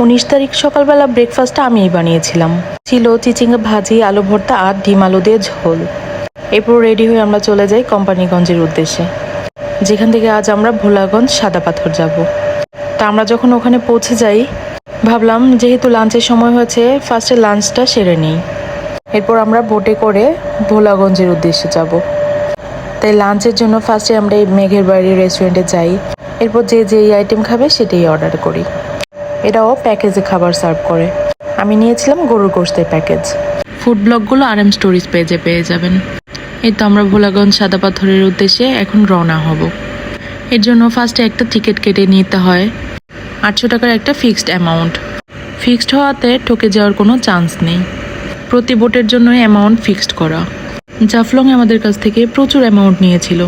19 তারিখ সকালবেলা ব্রেকফাস্টটা আমিই বানিয়েছিলাম। ছিল চিচিঙ্গা ভাজি, আলু ভর্তা আর ডিম আলু দিয়ে ঝোল। এরপর রেডি হয়ে আমরা চলে যাই কোম্পানিগঞ্জের উদ্দেশ্যে, যেখান থেকে আজ আমরা ভোলাগঞ্জ সাদা পাথর যাব। তা আমরা যখন ওখানে পৌঁছে যাই, ভাবলাম যেহেতু লাঞ্চের সময় হয়েছে ফার্স্টে লাঞ্চটা সেরে নিই, এরপর আমরা বোটে করে ভোলাগঞ্জের উদ্দেশ্যে যাব। তাই লাঞ্চের জন্য ফার্স্টে আমরা এই মেঘের বাড়ি রেস্টুরেন্টে যাই। এরপর যে যেই আইটেম খাবে সেটাই অর্ডার করি। এরাও প্যাকেজে খাবার সার্ভ করে। আমি নিয়েছিলাম গরুর গোশতের প্যাকেজ। ফুড ব্লগগুলো RM স্টোরিজ পেজে পেয়ে যাবেন। এই তো আমরা ভোলাগঞ্জ সাদা পাথরের উদ্দেশ্যে এখন রওনা হব। এর জন্য ফার্স্টে একটা টিকিট কেটে নিতে হয়। 800 টাকার একটা ফিক্সড অ্যামাউন্ট। ফিক্সড হওয়াতে ঠকে যাওয়ার কোনো চান্স নেই। প্রতি বোটের জন্য অ্যামাউন্ট ফিক্সড করা। জাফলং আমাদের কাছ থেকে প্রচুর অ্যামাউন্ট নিয়েছিল,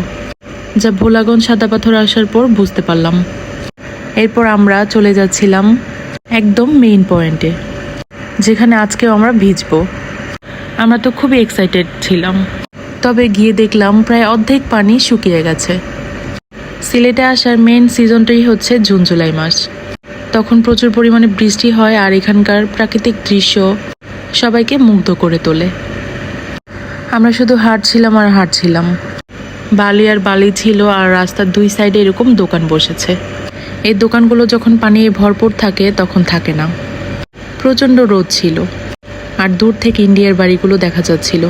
যা ভোলাগঞ্জ সাদা পাথর আসার পর বুঝতে পারলাম। এরপর আমরা চলে যাচ্ছিলাম একদম মেইন পয়েন্টে, যেখানে আজকেও আমরা ভিজবো। আমরা তো খুবই এক্সাইটেড ছিলাম, তবে গিয়ে দেখলাম প্রায় অর্ধেক পানি শুকিয়ে গেছে। সিলেটে আসার মেইন সিজনটাই হচ্ছে জুন জুলাই মাস। তখন প্রচুর পরিমাণে বৃষ্টি হয় আর এখানকার প্রাকৃতিক দৃশ্য সবাইকে মুগ্ধ করে তোলে। আমরা শুধু হাঁটছিলাম আর হাঁটছিলাম। বালি আর বালি ছিল, আর রাস্তার দুই সাইডে এরকম দোকান বসেছে। এই দোকানগুলো যখন পানি ভরপুর থাকে তখন থাকে না। প্রচণ্ড রোদ ছিল, আর দূর থেকে ইন্ডিয়ার বাড়িগুলো দেখা যাচ্ছিল।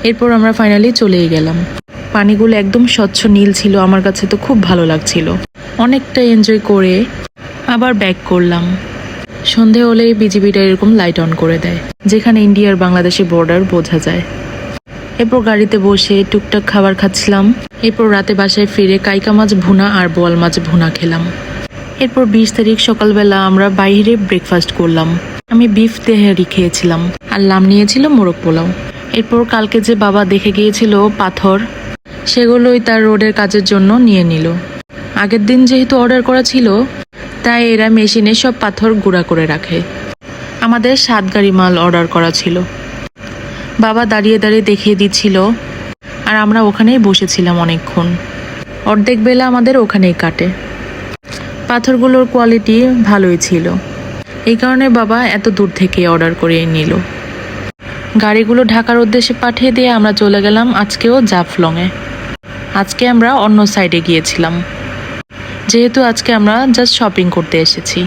এরপর আমরা ফাইনালি চলেই গেলাম। পানিগুলো একদম স্বচ্ছ নীল ছিল, আমার কাছে তো খুব ভালো লাগছিল। অনেকটা এনজয় করে আবার ব্যাক করলাম। সন্ধে হলেই বিজিবিটা এরকম লাইট অন করে দেয়, যেখানে ইন্ডিয়ার বাংলাদেশের বর্ডার বোঝা যায়। এরপর গাড়িতে বসে টুকটাক খাবার খাচ্ছিলাম। এরপর রাতে বাসায় ফিরে কাইকা মাছ ভুনা আর বোয়াল মাছ ভুনা খেলাম। এরপর 20 তারিখ সকালবেলা আমরা বাইরে ব্রেকফাস্ট করলাম। আমি বিফ তেহারি খেয়েছিলাম আর লাম নিয়েছিল মোরগ পোলাও। এরপর কালকে যে বাবা দেখে গিয়েছিল পাথর, সেগুলোই তার রোডের কাজের জন্য নিয়ে নিল। আগের দিন যেহেতু অর্ডার করা ছিল, তাই এরা মেশিনে সব পাথর গুঁড়া করে রাখে। আমাদের 7 গাড়ি মাল অর্ডার করা ছিল। বাবা দাঁড়িয়ে দাঁড়িয়ে দেখিয়ে দিচ্ছিল, আর আমরা ওখানেই বসেছিলাম অনেকক্ষণ। অর্ধেক বেলা আমাদের ওখানেই কাটে। পাথরগুলোর কোয়ালিটি ভালোই ছিল, এই কারণে বাবা এত দূর থেকে অর্ডার করে নিল। গাড়িগুলো ঢাকার উদ্দেশ্যে পাঠিয়ে দিয়ে আমরা চলে গেলাম আজকেও জাফলংয়ে। আজকে আমরা অন্য সাইডে গিয়েছিলাম, যেহেতু আজকে আমরা জাস্ট শপিং করতে এসেছি।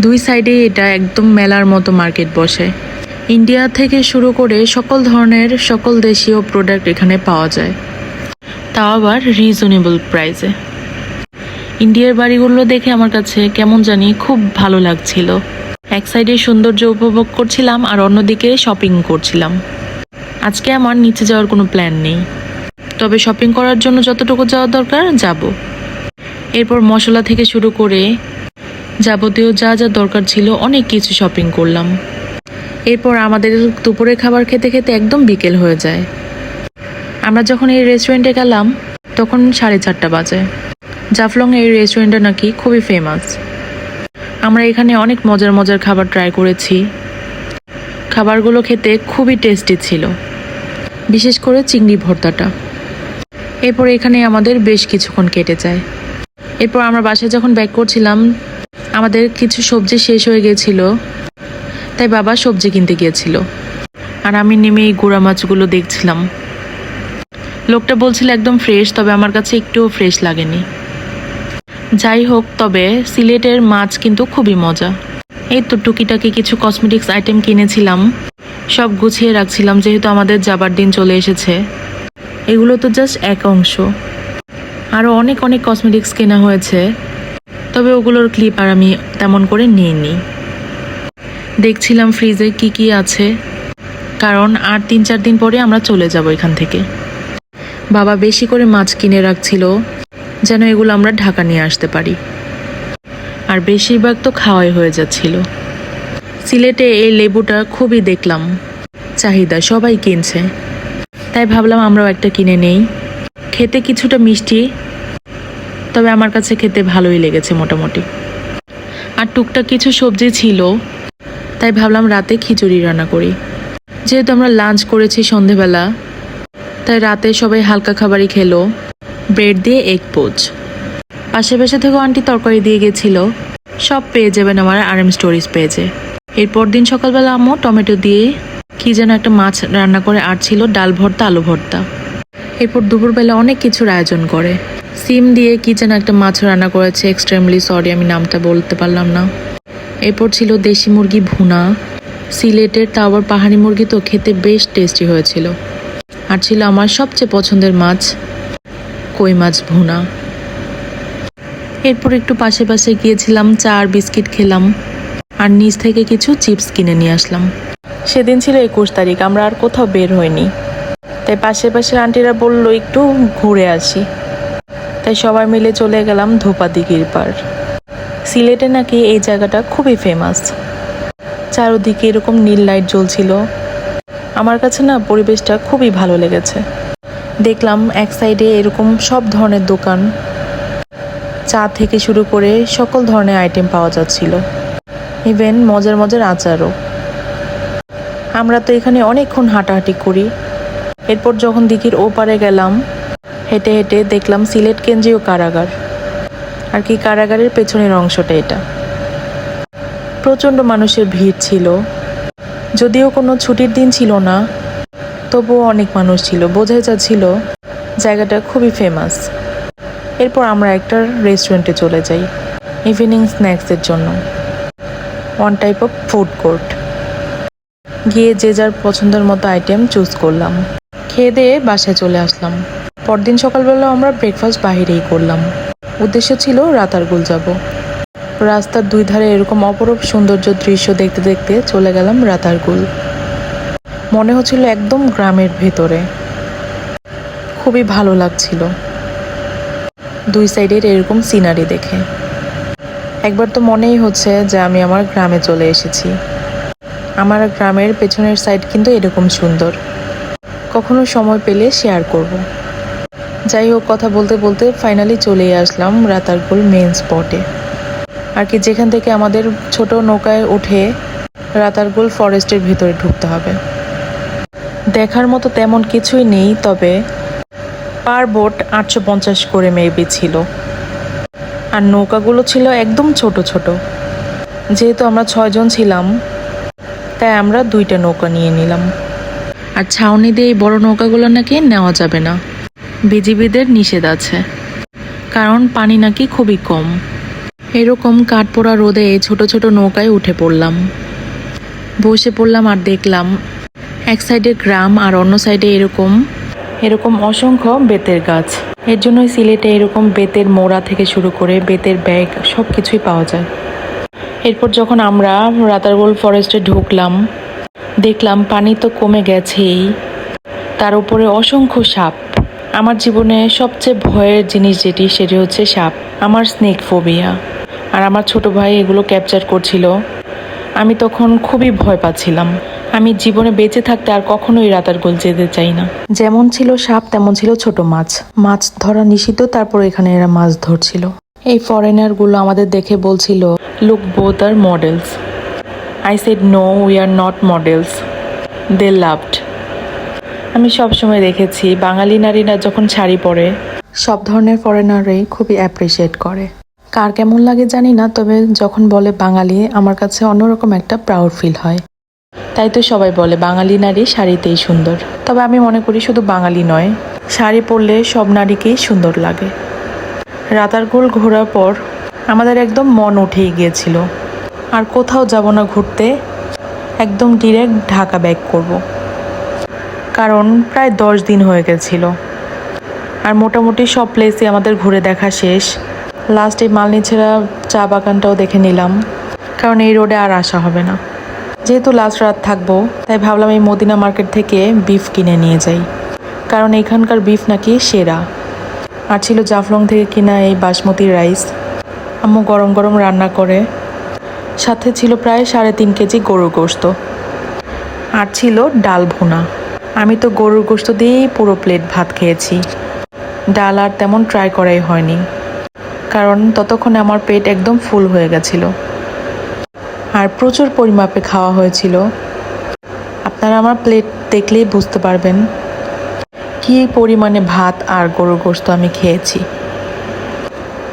দুই সাইডে এটা একদম মেলার মতো মার্কেট বসে। ইন্ডিয়া থেকে শুরু করে সকল ধরনের সকল দেশীয় প্রোডাক্ট এখানে পাওয়া যায়, তাও আবার রিজনেবল প্রাইসে। ইন্ডিয়ার বাড়িগুলো দেখে আমার কাছে কেমন জানি খুব ভালো লাগছিল। এক সাইডে সৌন্দর্য উপভোগ করছিলাম আর অন্যদিকে শপিং করছিলাম। আজকে আমার নিচে যাওয়ার কোনো প্ল্যান নেই, তবে শপিং করার জন্য যতটুকু যাওয়া দরকার যাব। এরপর মশলা থেকে শুরু করে যাবতীয় যা যা দরকার ছিল অনেক কিছু শপিং করলাম। এরপর আমাদের দুপুরের খাবার খেতে খেতে একদম বিকেল হয়ে যায়। আমরা যখন এই রেস্টুরেন্টে গেলাম তখন 4:30 বাজে। জাফলং এই রেস্টুরেন্টটা নাকি খুবই ফেমাস। আমরা এখানে অনেক মজার মজার খাবার ট্রাই করেছি। খাবারগুলো খেতে খুবই টেস্টি ছিল, বিশেষ করে চিংড়ি ভর্তাটা। এরপর এখানে আমাদের বেশ কিছুক্ষণ কেটে যায়। এরপর আমরা বাসায় যখন ব্যাক করছিলাম, আমাদের কিছু সবজি শেষ হয়ে গিয়েছিল, তাই বাবা সবজি কিনতে গিয়েছিল। আর আমি নেমে এই গুঁড়া মাছগুলো দেখছিলাম। লোকটা বলছিল একদম ফ্রেশ, তবে আমার কাছে একটুও ফ্রেশ লাগেনি। যাই হোক, তবে সিলেটের মাছ কিন্তু খুবই মজা। এই তো টুকিটাকি কিছু কসমেটিক্স আইটেম কিনেছিলাম, সব গুছিয়ে রাখছিলাম যেহেতু আমাদের যাবার দিন চলে এসেছে। এগুলো তো জাস্ট এক অংশ, আরও অনেক অনেক কসমেটিক্স কেনা হয়েছে, তবে ওগুলোর ক্লিপ আর আমি তেমন করে নিইনি। দেখছিলাম ফ্রিজে কি কি আছে, কারণ আর 3-4 দিন পরে আমরা চলে যাব এখান থেকে। বাবা বেশি করে মাছ কিনে রাখছিল যেন এগুলো আমরা ঢাকা নিয়ে আসতে পারি, আর বেশিরভাগ তো খাওয়াই হয়ে যাচ্ছিল। সিলেটে এই লেবুটা খুবই দেখলাম চাহিদা, সবাই কিনছে, তাই ভাবলাম আমরাও একটা কিনে নেই। খেতে কিছুটা মিষ্টি, তবে আমার কাছে খেতে ভালোই লেগেছে মোটামুটি। আর টুকটাক কিছু সবজি ছিল, তাই ভাবলাম রাতে খিচুড়ি রান্না করি। যেহেতু আমরা লাঞ্চ করেছি সন্ধেবেলা, তাই রাতে সবাই হালকা খাবারই খেলো, ব্রেড দিয়ে এগ পোচ। পাশে থেকেও আন্টি তরকারি দিয়ে গেছিল, সব পেয়ে যাবেন আমার RM স্টোরিজ পেজে। এরপর দিন সকালবেলা আম্মু টমেটো দিয়ে কি যেন একটা মাছ রান্না করে, আর ছিল ডাল ভর্তা, আলু ভর্তা। এরপর দুপুরবেলা অনেক কিছুর আয়োজন করে, সিম দিয়ে কি যেন একটা মাছ রান্না করেছে, এক্সট্রিমলি সরি আমি নামটা বলতে পারলাম না। এরপর ছিল দেশি মুরগি ভুনা, সিলেটের তাও আবার পাহাড়ি মুরগি, তো খেতে বেশ টেস্টি হয়েছিল। আর ছিল আমার সবচেয়ে পছন্দের মাছ, কই মাছ ভুনা। এরপর একটু পাশে পাশে গিয়েছিলাম, চা আর বিস্কিট খেলাম, আর নিচ থেকে কিছু চিপস কিনে নিয়ে আসলাম। সেদিন ছিল 21 তারিখ, আমরা আর কোথাও বের হইনি, তাই পাশে পাশে আন্টিরা বললো একটু ঘুরে আসি, তাই সবাই মিলে চলে গেলাম ধোপা দিঘির পার। সিলেটে নাকি এই জায়গাটা খুবই ফেমাস, চারদিকে এরকম নীল লাইট জ্বলছিল। আমার কাছে না পরিবেশটা খুবই ভালো লেগেছে। দেখলাম এক সাইডে এরকম সব ধরনের দোকান, চা থেকে শুরু করে সকল ধরনের আইটেম পাওয়া যাচ্ছিল, ইভেন মজার মজার আচারও। আমরা তো এখানে অনেকক্ষণ হাঁটাহাঁটি করি। এরপর যখন দিঘির ওপারে গেলাম, হেঁটে হেঁটে দেখলাম সিলেট কেন্দ্রীয় কারাগার, আর কি কারাগারের পেছনের অংশটা এটা। প্রচণ্ড মানুষের ভিড় ছিল, যদিও কোনো ছুটির দিন ছিল না, তবুও অনেক মানুষ ছিল, বোঝাই যাচ্ছিল জায়গাটা খুবই ফেমাস। এরপর আমরা একটা রেস্টুরেন্টে চলে যাই ইভিনিং স্ন্যাক্সের জন্য, one type of food court. গিয়ে যে যার পছন্দের মতো আইটেম চুজ করলাম, খেয়ে দিয়ে বাসায় চলে আসলাম। পরদিন সকালবেলা আমরা ব্রেকফাস্ট বাহিরেই করলাম, উদ্দেশ্য ছিল রাতারগুল যাব। রাস্তার দুই ধারে এরকম অপরূপ সৌন্দর্য দৃশ্য দেখতে দেখতে চলে গেলাম রাতারগুল। মনে হচ্ছিল একদম গ্রামের ভেতরে, খুবই ভালো লাগছিল দুই সাইডের এরকম সিনারি দেখে। একবার তো মনেই হচ্ছে যে আমি আমার গ্রামে চলে এসেছি। আমার গ্রামের পেছনের সাইড কিন্তু এরকম সুন্দর, কখনো সময় পেলে শেয়ার করব। যাই হোক, কথা বলতে বলতে ফাইনালি চলেই আসলাম রাতারগুল মেন স্পটে, আর কি যেখান থেকে আমাদের ছোট নৌকায় উঠে রাতারগুল ফরেস্টের ভিতরে ঢুকতে হবে। দেখার মতো তেমন কিছুই নেই, তবে পার বোট 850 করে মেবি ছিল, আর নৌকাগুলো ছিল একদম ছোট ছোট। যেহেতু আমরা 6 জন ছিলাম, তাই আমরা 2টা নৌকা নিয়ে নিলাম। আর ছাউনি দিয়ে এই বড় নৌকাগুলো নাকি নেওয়া যাবে না, বিজিবিদের নিষেধ আছে, কারণ পানি নাকি খুবই কম। এরকম কাঠপোড়া রোদে এই ছোট ছোট নৌকায় উঠে পড়লাম, বসে পড়লাম, আর দেখলাম এক সাইডে গ্রাম আর অন্য সাইডে এরকম এরকম অসংখ্য বেতের গাছ। এর জন্যই সিলেটে এরকম বেতের মোড়া থেকে শুরু করে বেতের ব্যাগ সব কিছুই পাওয়া যায়। এরপর যখন আমরা রাতারগুল ফরেস্টে ঢুকলাম, দেখলাম পানি তো কমে গেছেই, তার উপরে অসংখ্য সাপ। আমার জীবনে সবচেয়ে ভয়ের জিনিস সেটি হচ্ছে সাপ। আমার স্নেক ফোবিয়া, আর আমার ছোট ভাই এগুলো ক্যাপচার করছিল। আমি তখন খুবই ভয় পাচ্ছিলাম। আমি জীবনে বেঁচে থাকতে আর কখনোই রাতারগুল যেতে চাই না। যেমন ছিল সাপ, তেমন ছিল ছোট মাছ। মাছ ধরা নিষিদ্ধ, তারপর এখানে এরা মাছ ধরছিল। এই ফরেনারগুলো আমাদের দেখে বলছিল, look both are models. I said no, we are not models. They loved. আমি সবসময় দেখেছি বাঙালি নারীরা যখন শাড়ি পরে, সব ধরনের ফরেনারই খুবই অ্যাপ্রিসিয়েট করে। কার কেমন লাগে জানি না, তবে যখন বলে বাঙালি, আমার কাছে অন্যরকম একটা প্রাউড ফিল হয়। তাই তো সবাই বলে বাঙালি নারী শাড়িতেই সুন্দর। তবে আমি মনে করি শুধু বাঙালি নয়, শাড়ি পরলে সব নারীকেই সুন্দর লাগে। রাতারগুল ঘোরার পর আমাদের একদম মন উঠেই গিয়েছিল, আর কোথাও যাব না ঘুরতে, একদম ডিরেক্ট ঢাকা ব্যাক করব। কারণ প্রায় 10 দিন হয়ে গেছিল, আর মোটামুটি সব প্লেসই আমাদের ঘুরে দেখা শেষ। লাস্ট এই মালনিছেড়া চা বাগানটাও দেখে নিলাম, কারণ এই রোডে আর আসা হবে না। যেহেতু লাস্ট রাত থাকবো, তাই ভাবলাম এই মদিনা মার্কেট থেকে বিফ কিনে নিয়ে যাই, কারণ এখানকার বিফ নাকি সেরা। আর ছিল জাফলং থেকে কিনা এই বাসমতি রাইস, আম্মু গরম গরম রান্না করে। সাথে ছিল প্রায় 3.5 কেজি গরুর গোশত, আর ছিল ডাল ভুনা। আমি তো গরুর গোশত দিয়েই পুরো প্লেট ভাত খেয়েছি, ডাল আর তেমন ট্রাই করাই হয়নি, কারণ ততক্ষণে আমার পেট একদম ফুল হয়ে গেছিল। আর প্রচুর পরিমাপে খাওয়া হয়েছিল। আপনারা আমার প্লেট দেখলেই বুঝতে পারবেন কী পরিমাণে ভাত আর গরুর গোশত আমি খেয়েছি।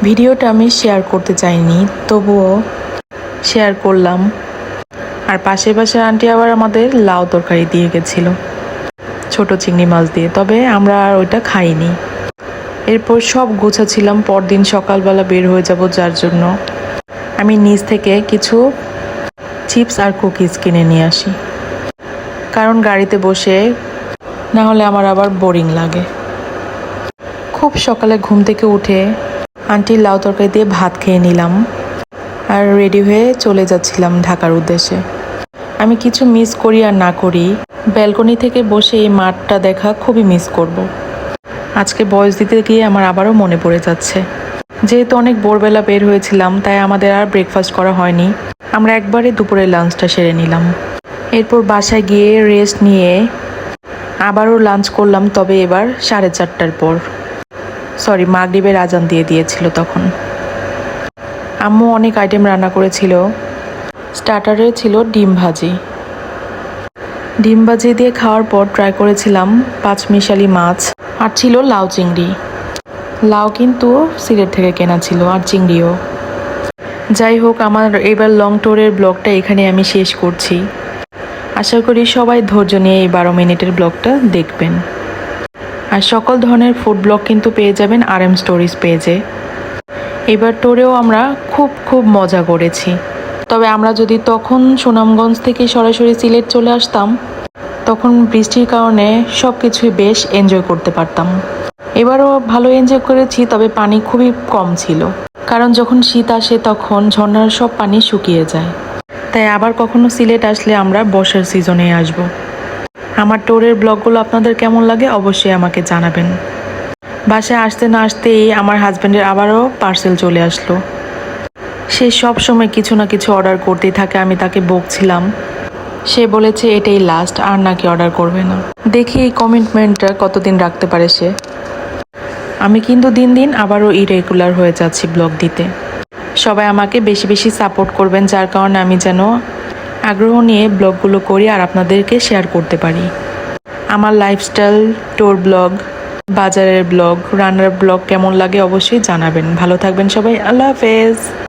ভিডিওটা আমি শেয়ার করতে চাইনি, তবুও শেয়ার করলাম। আর পাশের পাশের আন্টি আবার আমাদের লাউ তরকারি দিয়ে গেছিলো ছোট চিংড়ি মাছ দিয়ে, তবে আমরা আর ওইটা খাইনি। এরপর সব গোছাচ্ছিলাম, পরদিন সকালবেলা বের হয়ে যাব, যার জন্য আমি নিচ থেকে কিছু চিপস আর কুকিজ কিনে নিয়ে আসি, কারণ গাড়িতে বসে না হলে আমার আবার বোরিং লাগে। খুব সকালে ঘুম থেকে উঠে আন্টির লাউ তরকারি দিয়ে ভাত খেয়ে নিলাম আর রেডি হয়ে চলে যাচ্ছিলাম ঢাকার উদ্দেশ্যে। আমি কিছু মিস করি আর না করি, ব্যালকনি থেকে বসে এই মাঠটা দেখা খুবই মিস করব। আজকে ভয়েস দিতে গিয়ে আমার আবারও মনে পড়ে যাচ্ছে। যেহেতু অনেক ভোরবেলা বের হয়েছিলাম, তাই আমাদের আর ব্রেকফাস্ট করা হয়নি। আমরা একবারে দুপুরে লাঞ্চটা সেরে নিলাম। এরপর বাসায় গিয়ে রেস্ট নিয়ে আবারও লাঞ্চ করলাম, তবে এবার 4:30টার পর। মাগরিবের আজান দিয়ে দিয়েছিল তখন। আম্মু অনেক আইটেম রান্না করেছিল। স্টার্টারে ছিল ডিম ভাজি। ডিম ভাজি দিয়ে খাওয়ার পর ট্রাই করেছিলাম পাঁচমিশালি মাছ, আর ছিল লাউ চিংড়ি। লাউ কিন্তু সিলেট থেকে কেনা ছিল, আর চিংড়িও। যাই হোক, আমার এবার লং ট্যুরের ব্লগটা এখানে আমি শেষ করছি। আশা করি সবাই ধৈর্য নিয়ে এই 12 মিনিটের ব্লগটা দেখবেন। আর সকল ধরনের ফুড ব্লগ কিন্তু পেয়ে যাবেন RM স্টোরিজ পেজে। এবার ট্যুরেও আমরা খুব মজা করেছি। তবে আমরা যদি তখন সুনামগঞ্জ থেকে সরাসরি সিলেট চলে আসতাম, তখন বৃষ্টির কারণে সব কিছুই বেশ এনজয় করতে পারতাম। এবারও ভালো এনজয় করেছি, তবে পানি খুবই কম ছিল, কারণ যখন শীত আসে তখন ঝর্ণার সব পানি শুকিয়ে যায়। তাই আবার কখনো সিলেট আসলে আমরা বর্ষার সিজনে আসব। আমার ট্যুরের ব্লগগুলো আপনাদের কেমন লাগে অবশ্যই আমাকে জানাবেন। বাসায় আসতে না আসতেই আমার হাজব্যান্ডের আবারও পার্সেল চলে আসলো। সে সব সময় কিছু না কিছু অর্ডার করতেই থাকে, আমি তাকে বকছিলাম। সে বলেছে এটাই লাস্ট, আর নাকি অর্ডার করবে না। দেখি এই কমিটমেন্টটা কতদিন রাখতে পারে সে। আমি কিন্তু দিন দিন আবারও ইরেগুলার হয়ে যাচ্ছি ব্লগ দিতে। সবাই আমাকে বেশি বেশি সাপোর্ট করবেন, যার কারণে আমি যেন আগ্রহ নিয়ে ব্লগগুলো করি আর আপনাদেরকে শেয়ার করতে পারি। আমার লাইফস্টাইল, ট্যুর ব্লগ, বাজারের ব্লগ, রান্নার ব্লগ কেমন লাগে অবশ্যই জানাবেন। ভালো থাকবেন সবাই। আল্লাহ হাফেজ।